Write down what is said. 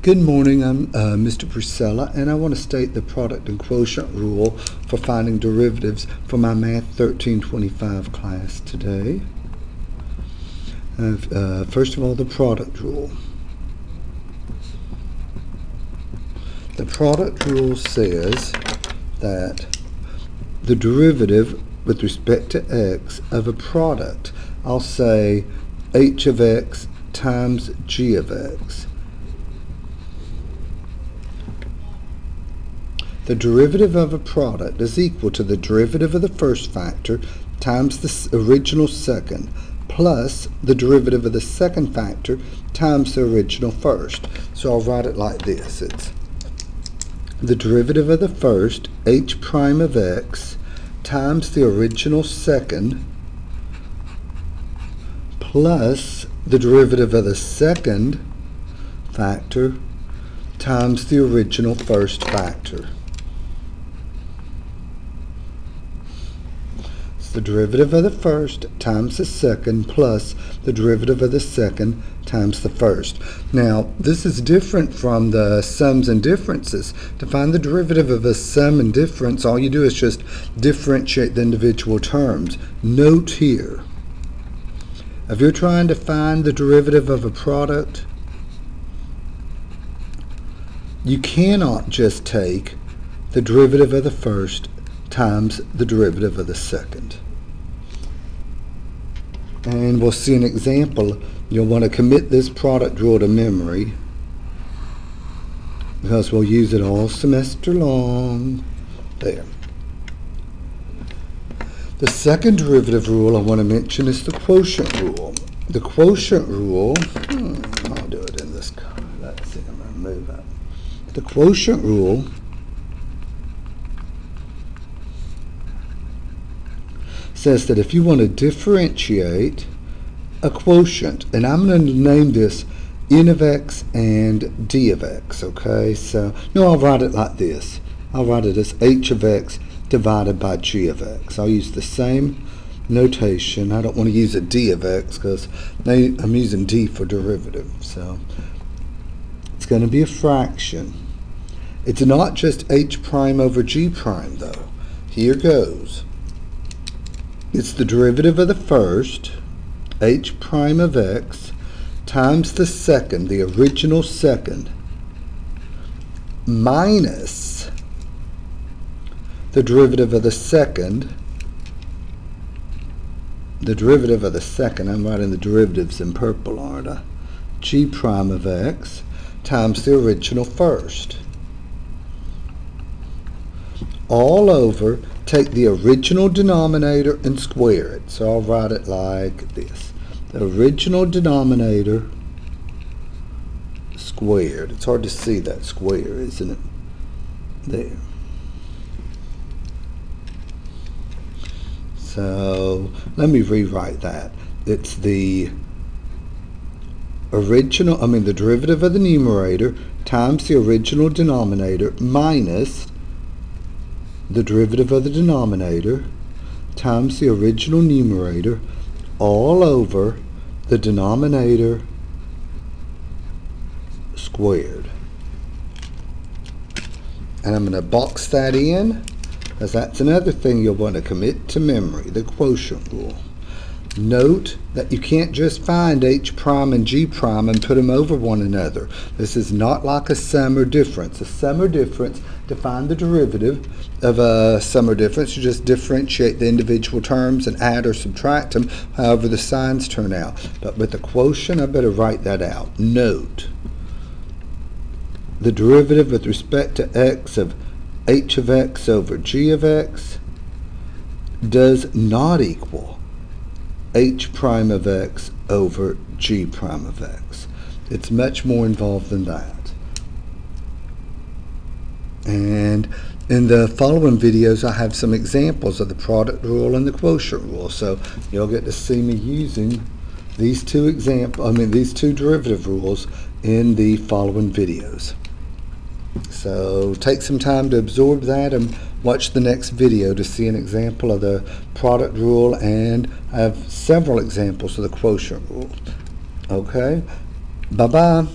Good morning, I'm Mr. Precella, and I want to state the product and quotient rule for finding derivatives for my Math 1325 class today. First of all, the product rule. The product rule says that the derivative with respect to x of a product, I'll say h of x times g of x. The derivative of a product is equal to the derivative of the first factor times the original second plus the derivative of the second factor times the original first. So I'll write it like this. It's the derivative of the first, h prime of x, times the original second plus the derivative of the second factor times the original first factor. The derivative of the first times the second plus the derivative of the second times the first. Now, this is different from the sums and differences. To find the derivative of a sum and difference, all you do is just differentiate the individual terms. Note here, if you're trying to find the derivative of a product, you cannot just take the derivative of the first times the derivative of the second. And we'll see an example. You'll want to commit this product rule to memory because we'll use it all semester long. There. The second derivative rule I want to mention is the quotient rule. The quotient rule, I'll do it in this color. Let's see, I'm going to move up. The quotient rule says that if you want to differentiate a quotient, and I'm going to name this n of x and d of x, okay? So, no, I'll write it like this. I'll write it as h of x divided by g of x. I'll use the same notation. I don't want to use a d of x because I'm using d for derivative. So, it's going to be a fraction. It's not just h prime over g prime, though. Here goes. It's the derivative of the first, h prime of x, times the second, the original second, minus the derivative of the second. The derivative of the second, I'm writing the derivatives in purple, aren't I? G prime of x times the original first. All over, take the original denominator and square it. So I'll write it like this. The original denominator squared. It's hard to see that square, isn't it? There. So let me rewrite that. It's the the derivative of the numerator times the original denominator minus the derivative of the denominator times the original numerator all over the denominator squared. And I'm going to box that in because that's another thing you'll want to commit to memory, the quotient rule. Note that you can't just find h prime and g prime and put them over one another. This is not like a sum or difference. A sum or difference, to find the derivative of a sum or difference, you just differentiate the individual terms and add or subtract them, however the signs turn out. But with the quotient, I better write that out. Note, the derivative with respect to x of h of x over g of x does not equal h prime of x over g prime of x. It's much more involved than that. And in the following videos, I have some examples of the product rule and the quotient rule. So you'll get to see me using these two derivative rules in the following videos. So take some time to absorb that and watch the next video to see an example of the product rule, and I have several examples of the quotient rule. Okay? Bye-bye.